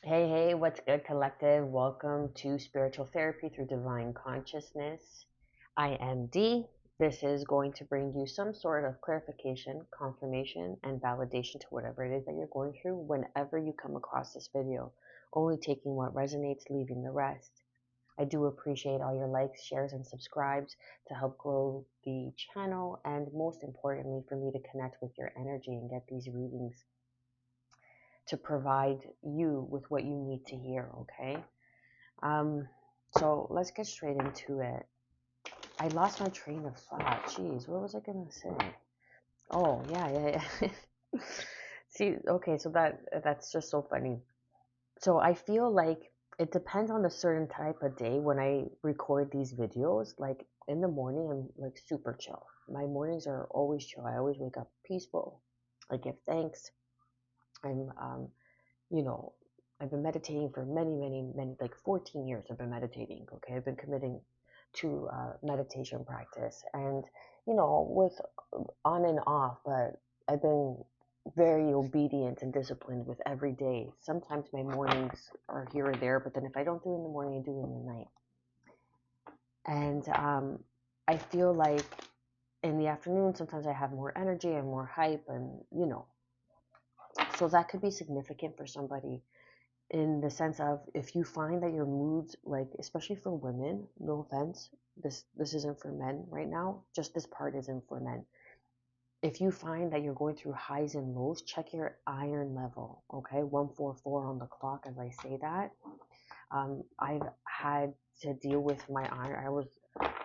Hey, hey, what's good, collective? Welcome to Spiritual Therapy through Divine Consciousness. I am Dee. This is going to bring you some sort of clarification, confirmation, and validation to whatever it is that you're going through whenever you come across this video. Only taking what resonates, leaving the rest. I do appreciate all your likes, shares, and subscribes to help grow the channel, and most importantly, for me to connect with your energy and get these readings to provide you with what you need to hear, okay? Um, so let's get straight into it. I lost my train of thought. Jeez, what was I gonna say? Oh, yeah. See, okay, so that's just so funny. So I feel like it depends on the certain type of day when I record these videos. Like in the morning, I'm like super chill. My mornings are always chill. I always wake up peaceful. I give thanks. I'm you know, I've been meditating for many, like 14 years. I've been meditating. Okay. I've been committing to meditation practice and, with on and off, but I've been very obedient and disciplined with every day. Sometimes my mornings are here or there, but then if I don't do it in the morning, I do it in the night. And I feel like in the afternoon, sometimes I have more energy and more hype, and, so that could be significant for somebody in the sense of if you find that your moods, like especially for women, no offense, this isn't for men right now, just this part isn't for men. If you find that you're going through highs and lows, check your iron level. Okay, 144 on the clock as I say that. I've had to deal with my iron. I was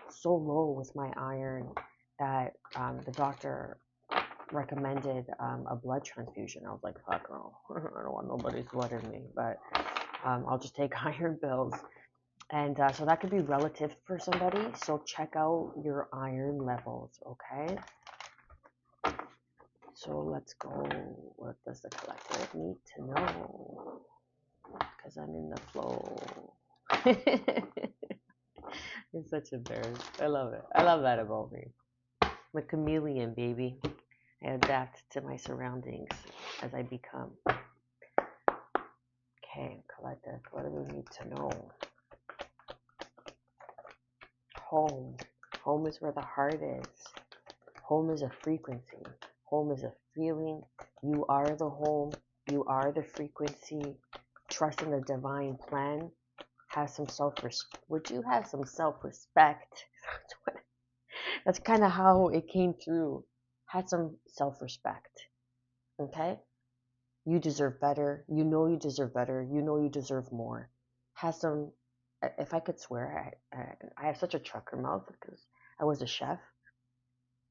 so low with my iron that the doctor recommended a blood transfusion. I was like, fuck no, I don't want nobody's blood in me, but I'll just take iron pills. And so that could be relative for somebody. So check out your iron levels, okay? So let's go. What does the collective need to know? Because I'm in the flow. It's such a bear. I love it. I love that about me. I'm a chameleon, baby. I adapt to my surroundings as I become. Okay, collective. What do we need to know? Home. Home is where the heart is. Home is a frequency. Home is a feeling. You are the home. You are the frequency. Trust in the divine plan. Have some self-respect. Would you have some self-respect? That's kind of how it came through. Had some self-respect. Okay? You deserve better. You know you deserve better. You know you deserve more. Have some, if I could swear, I have such a trucker mouth because I was a chef.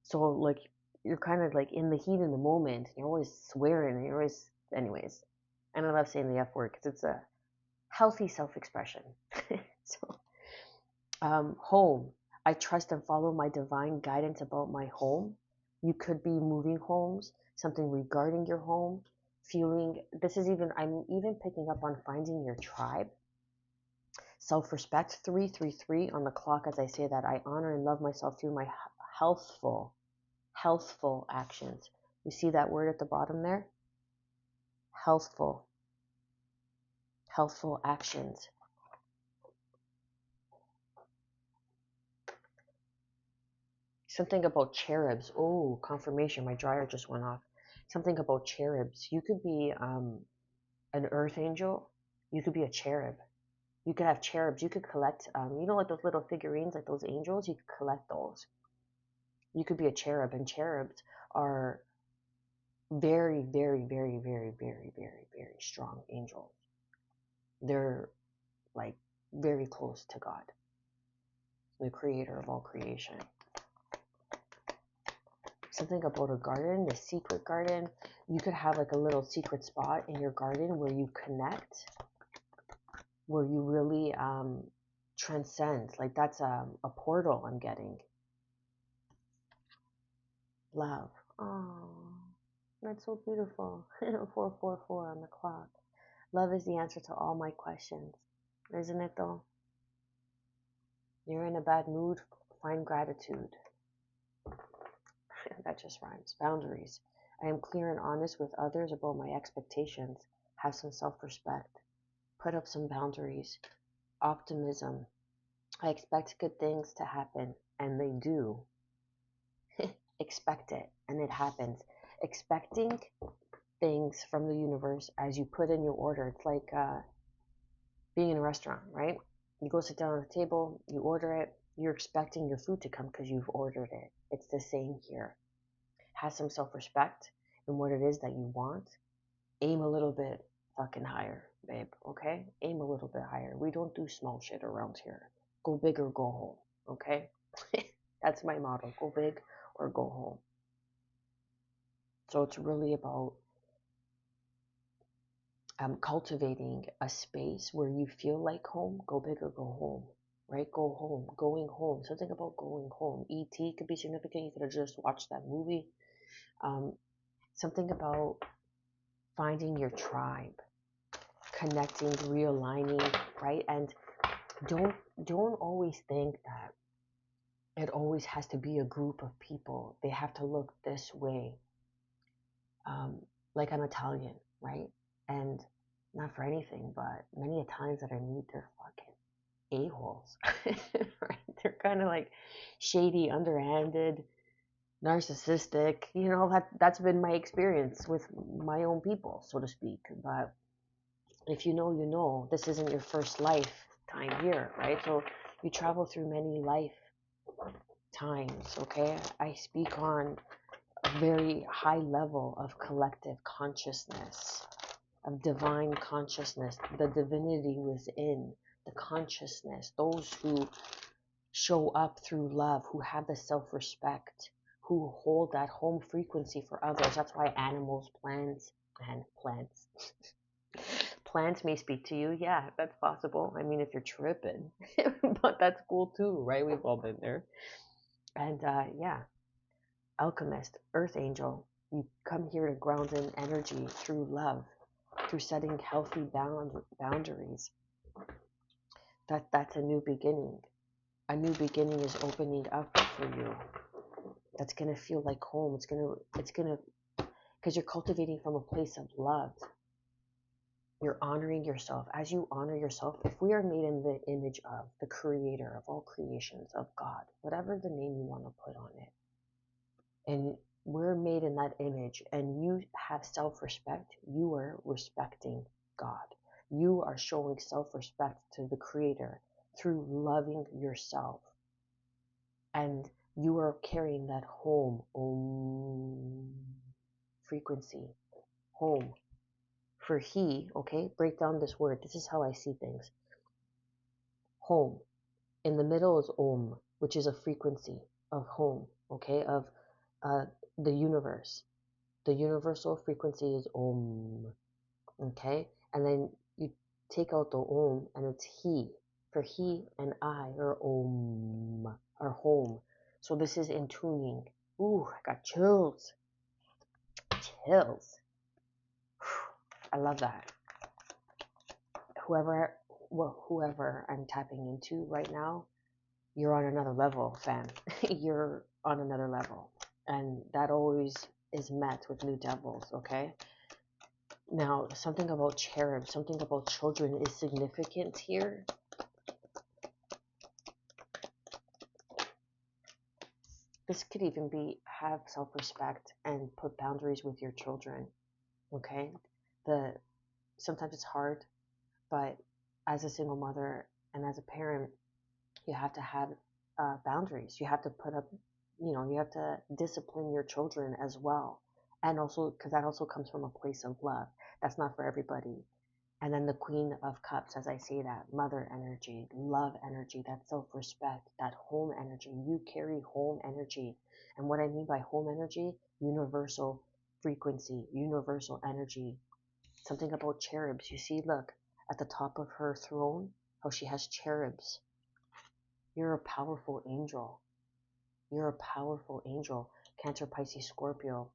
So like you're kind of like in the heat in the moment. You're always swearing. And you're always, anyways. And I love saying the F word because it's a healthy self-expression. So, home. I trust and follow my divine guidance about my home. You could be moving homes, something regarding your home, feeling. This is even. I'm even picking up on finding your tribe. Self-respect. 333 on the clock. As I say that, I honor and love myself through my healthful actions. You see that word at the bottom there? Healthful, healthful actions. Something about cherubs. Oh, confirmation. My dryer just went off. Something about cherubs. You could be an earth angel. You could be a cherub. You could have cherubs. You could collect, like those little figurines, like those angels. You could collect those. You could be a cherub, and cherubs are very, very, very, very, very, very, very strong angels. They're like very close to God, the creator of all creation. Something about a garden, the secret garden. You could have like a little secret spot in your garden where you connect, where you really transcend. Like that's a portal I'm getting. Love. Oh, that's so beautiful. 444 on the clock. Love is the answer to all my questions. Isn't it though? You're in a bad mood, find gratitude. That just rhymes. Boundaries. I am clear and honest with others about my expectations. Have some self-respect. Put up some boundaries. Optimism. I expect good things to happen, and they do. Expect it, and it happens. Expecting things from the universe as you put in your order. It's like being in a restaurant, right? You go sit down at the table, you order it, you're expecting your food to come because you've ordered it. It's the same here. Have some self-respect in what it is that you want. Aim a little bit fucking higher, babe, okay? Aim a little bit higher. We don't do small shit around here. Go big or go home, okay? That's my motto. Go big or go home. So it's really about cultivating a space where you feel like home. Go big or go home, right? Go home, going home. Something about going home. E.T. could be significant. You could have just watched that movie. Something about finding your tribe, connecting, realigning, right? And don't always think that it always has to be a group of people. They have to look this way. Like I'm Italian, right? And not for anything, but many a times that I meet their fucking a-holes, right? They're kind of like shady, underhanded, narcissistic. You know, that's been my experience with my own people, so to speak. But if you know, you know, this isn't your first lifetime here, right? So you travel through many lifetimes, okay? I speak on a very high level of collective consciousness, of divine consciousness, the divinity within, the consciousness, those who show up through love, who have the self-respect, who hold that home frequency for others. That's why animals, plants plants may speak to you. Yeah, that's possible. I mean, if you're tripping, but that's cool too, right? We've all been there. And yeah, alchemist, earth angel, you come here to ground in energy through love, through setting healthy boundaries. That's a new beginning. A new beginning is opening up for you. That's gonna feel like home. It's gonna, because you're cultivating from a place of love. You're honoring yourself. As you honor yourself, if we are made in the image of the creator of all creations, of God, whatever the name you want to put on it, and we're made in that image, and you have self-respect, you are respecting God. You are showing self-respect to the creator through loving yourself. And you are carrying that home, frequency, home. For he, okay, break down this word. This is how I see things. Home. In the middle is om, which is a frequency of home, okay, of the universe. The universal frequency is om, okay? And then you take out the om and it's he. For he and I are om, are home. So this is in tuning. Ooh, I got chills. Chills. I love that. Whoever I'm tapping into right now, you're on another level, fam. You're on another level. And that always is met with new devils, okay? Now, something about cherubs, something about children is significant here. This could even be have self-respect and put boundaries with your children, okay? Sometimes it's hard, but as a single mother and as a parent, you have to have boundaries. You have to put up, you have to discipline your children as well. And also, because that also comes from a place of love. That's not for everybody. And then the Queen of Cups, as I say that, mother energy, love energy, that self-respect, that home energy. You carry home energy. And what I mean by home energy, universal frequency, universal energy. Something about cherubs. You see, look, at the top of her throne, how she has cherubs. You're a powerful angel. You're a powerful angel. Cancer, Pisces, Scorpio.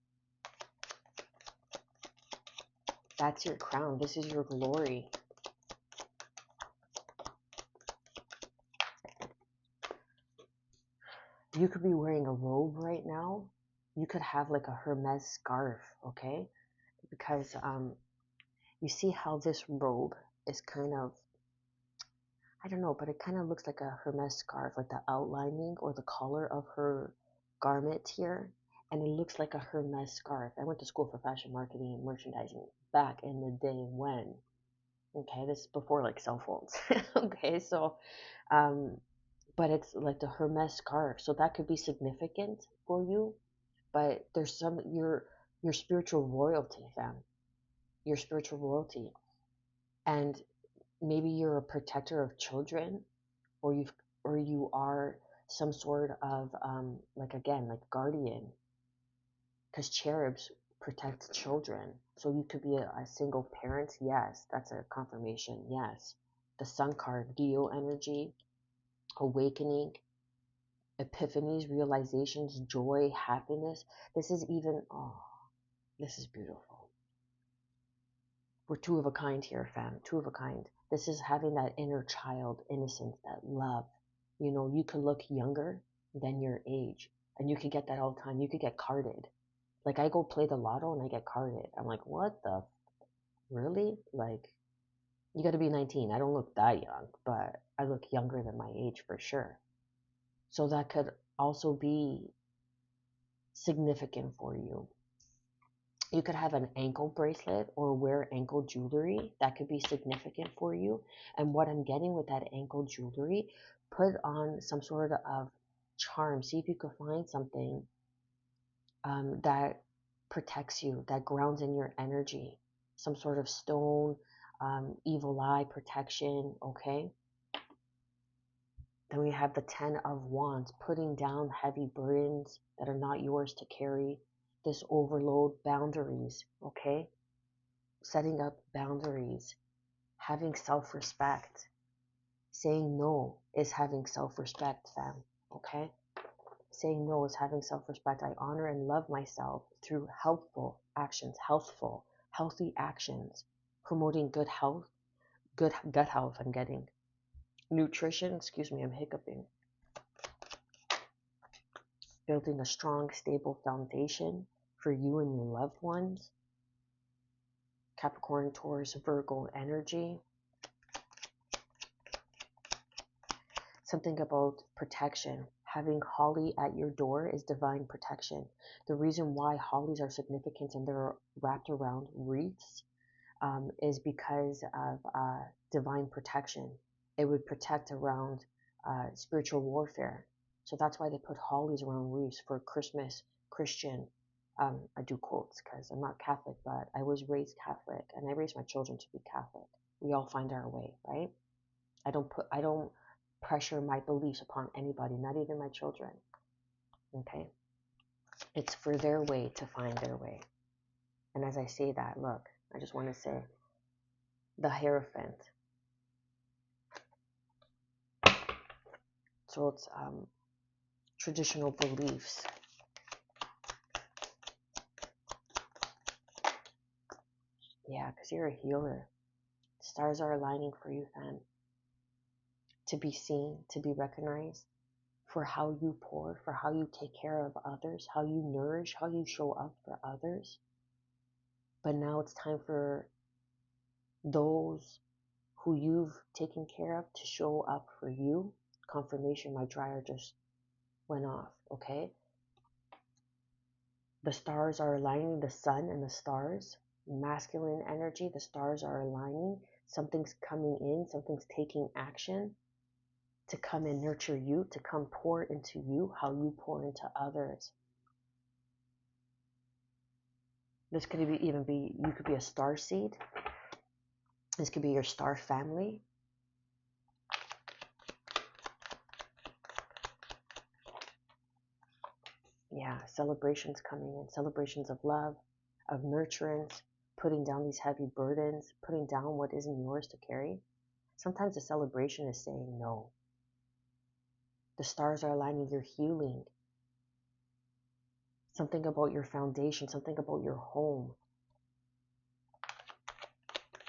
That's your crown. This is your glory. You could be wearing a robe right now. You could have like a Hermes scarf, okay? Because you see how this robe is kind of, I don't know, but it kind of looks like a Hermes scarf, like the outlining or the collar of her garment here. And it looks like a Hermes scarf. I went to school for fashion marketing and merchandising back in the day when, okay, this is before like cell phones. Okay, so, um, but it's like the Hermes scarf. So that could be significant for you, but there's some, your spiritual royalty, fam, your spiritual royalty. And maybe you're a protector of children, or you are some sort of like, again, like guardian, because cherubs protect children. So you could be a single parent. Yes, that's a confirmation. Yes, the sun card, Geo energy, awakening, epiphanies, realizations, joy, happiness. This is even, oh, this is beautiful. We're two of a kind here, fam. Two of a kind. This is having that inner child innocence, that love. You know, you could look younger than your age, and you could get that all the time. You could get carded. Like, I go play the lotto and I get carded. I'm like, what the? Really? Like, you got to be 19. I don't look that young, but I look younger than my age for sure. So that could also be significant for you. You could have an ankle bracelet or wear ankle jewelry. That could be significant for you. And what I'm getting with that ankle jewelry, put on some sort of charm. See if you could find something that protects you, that grounds in your energy. Some sort of stone, evil eye protection, okay? Then we have the 10 of Wands, putting down heavy burdens that are not yours to carry. This overload, boundaries, okay? Setting up boundaries, having self-respect. Saying no is having self-respect, fam, okay? Saying no is having self-respect. I honor and love myself through helpful actions, healthful, healthy actions, promoting good health, good gut health. I'm getting nutrition, excuse me, I'm hiccuping. Building a strong, stable foundation for you and your loved ones. Capricorn, Taurus, Virgo energy. Something about protection. Having holly at your door is divine protection. The reason why hollies are significant and they're wrapped around wreaths is because of divine protection. It would protect around spiritual warfare. So that's why they put hollies around wreaths for Christmas, Christian. I do quotes because I'm not Catholic, but I was raised Catholic and I raised my children to be Catholic. We all find our way, right? I don't pressure my beliefs upon anybody, not even my children. Okay? It's for their way to find their way. And as I say that, look, I just want to say the Hierophant. So it's traditional beliefs. Yeah, because you're a healer. Stars are aligning for you, fam. To be seen, to be recognized for how you pour, for how you take care of others, how you nourish, how you show up for others. But now it's time for those who you've taken care of to show up for you. Confirmation, my dryer just went off, okay? The stars are aligning, the sun and the stars. Masculine energy, the stars are aligning. Something's coming in, something's taking action to come and nurture you, to come pour into you, how you pour into others. This could even be, you could be a star seed. This could be your star family. Yeah, celebrations coming in, celebrations of love, of nurturance, putting down these heavy burdens, putting down what isn't yours to carry. Sometimes the celebration is saying no. The stars are aligning, you're healing. Something about your foundation, something about your home.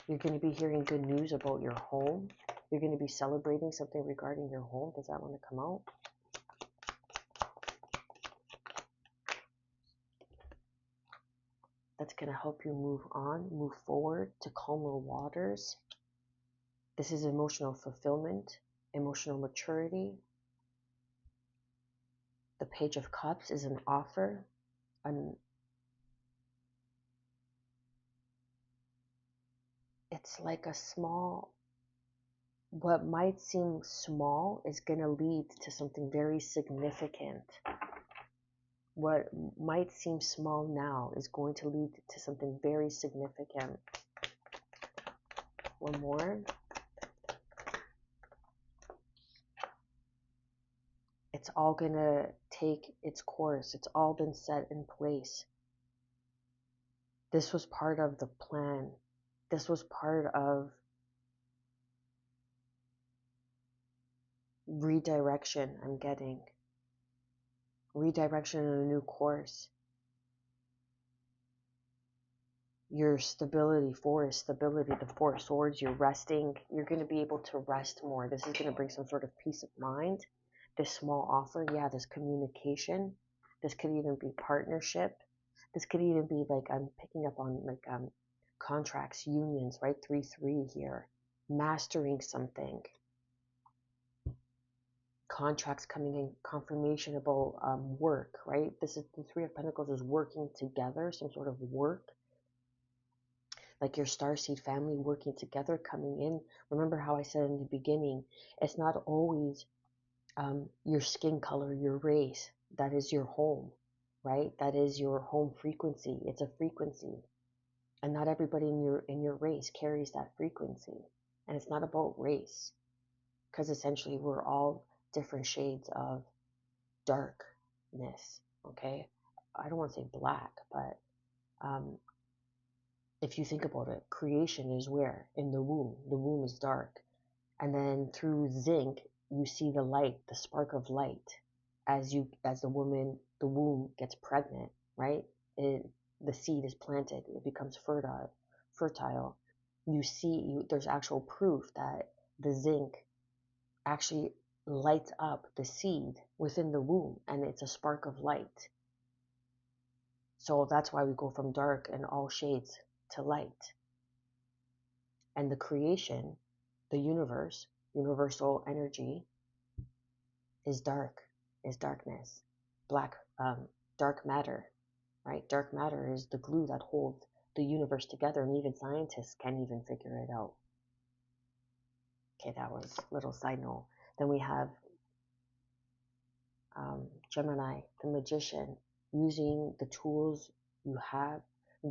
You're going to be hearing good news about your home. You're going to be celebrating something regarding your home. Does that want to come out? That's going to help you move on, move forward to calmer waters. This is emotional fulfillment, emotional maturity. The Page of Cups is an offer. It's like a small, what might seem small is going to lead to something very significant. What might seem small now is going to lead to something very significant. One more. It's all going to take its course. It's all been set in place. This was part of the plan. This was part of redirection I'm getting. Redirection in a new course. Your stability, the Four of Swords, you're resting. You're going to be able to rest more. This is going to bring some sort of peace of mind. This small offer, yeah, this communication. This could even be partnership. This could even be like, I'm picking up on like contracts, unions, right? 3-3 here. Mastering something. Contracts coming in, confirmation about work, right? This is the Three of Pentacles is working together, some sort of work. Like your starseed family working together, coming in. Remember how I said in the beginning, it's not always your skin color, your race. That is your home, right? That is your home frequency. It's a frequency. And not everybody in your race carries that frequency. And it's not about race. Because essentially we're all different shades of darkness, okay? I don't want to say black, but if you think about it, creation is where? In the womb. The womb is dark. And then through zinc, you see the light, the spark of light, as the womb gets pregnant, right? The seed is planted, it becomes fertile. There's actual proof that the zinc actually lights up the seed within the womb, and it's a spark of light. So that's why we go from dark and all shades to light. And the creation, the universe, universal energy, is dark, is darkness, dark matter, right? Dark matter is the glue that holds the universe together, and even scientists can't even figure it out. Okay, that was a little side note. Then we have Gemini, the magician, using the tools you have,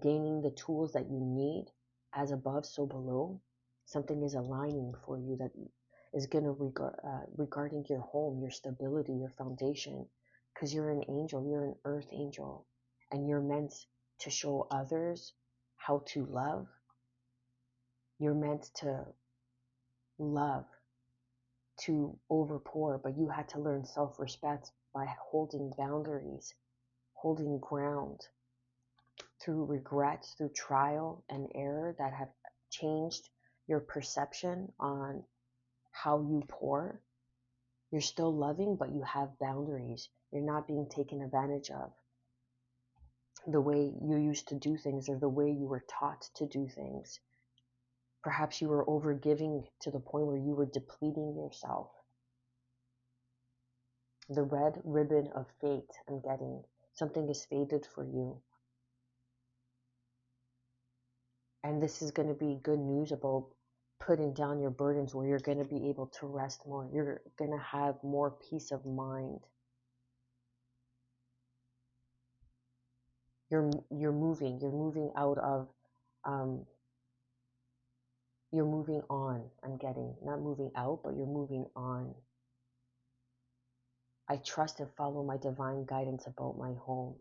gaining the tools that you need, as above, so below. Something is aligning for you that is going to regarding your home, your stability, your foundation, because you're an angel, you're an earth angel, and you're meant to show others how to love. You're meant to love, to overpour, but you had to learn self-respect by holding boundaries, holding ground through regrets, through trial and error that have changed your perception on how you pour. You're still loving, but you have boundaries. You're not being taken advantage of. The way you used to do things, or the way you were taught to do things. Perhaps you were overgiving to the point where you were depleting yourself. The red ribbon of fate I'm getting. Something is fated for you. And this is going to be good news about putting down your burdens, where you're going to be able to rest more. You're going to have more peace of mind. You're moving out of, you're moving on, I'm getting. Not moving out, but you're moving on. I trust and follow my divine guidance about my home.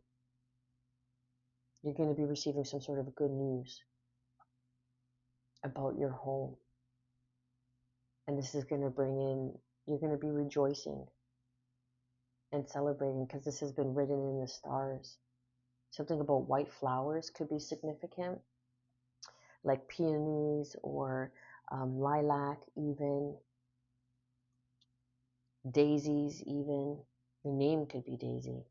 You're going to be receiving some sort of good news about your home. And this is going to bring in, you're going to be rejoicing and celebrating, because this has been written in the stars. Something about white flowers could be significant, like peonies or lilac, even daisies, even. Your name could be Daisy.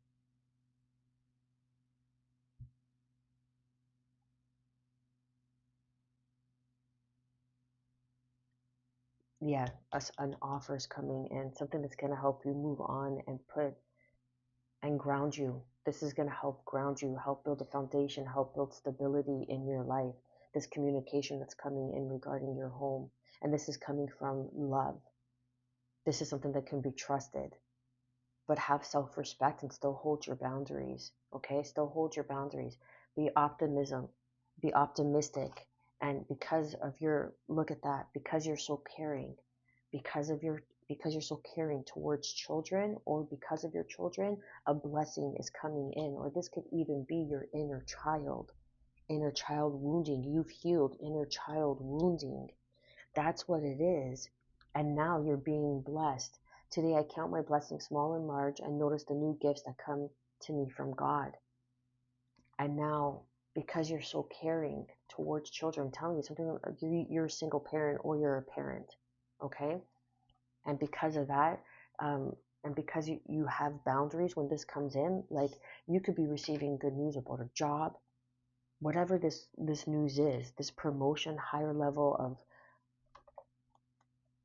yeah, an offer is coming in, something that's going to help you move on and put and ground you. This is going to help ground you, help build a foundation, help build stability in your life. This communication that's coming in regarding your home. And this is coming from love. This is something that can be trusted, but have self respect and still hold your boundaries. Okay? Still hold your boundaries. Be optimism. Be optimistic. And because of your, look at that, because you're so caring, because of your, because you're so caring towards children, or because of your children, a blessing is coming in. Or this could even be your inner child wounding. You've healed inner child wounding. That's what it is. And now you're being blessed. Today I count my blessings small and large and notice the new gifts that come to me from God. And now, because you're so caring towards children, I'm telling you something, you're a single parent or you're a parent, okay? And because of that, and because you have boundaries when this comes in, like you could be receiving good news about a job, whatever this news is, this promotion, higher level of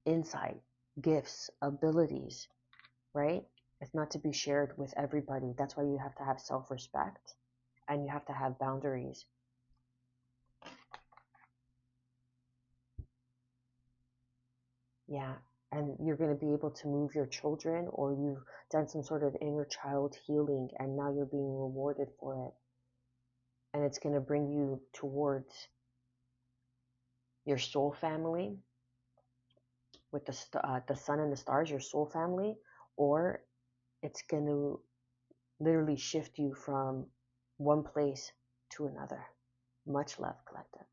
insight, gifts, abilities, right? It's not to be shared with everybody. That's why you have to have self-respect and you have to have boundaries. Yeah. And you're going to be able to move your children, or you've done some sort of inner child healing and now you're being rewarded for it. And it's going to bring you towards your soul family with the sun and the stars, your soul family, or it's going to literally shift you from one place to another. Much love, collective.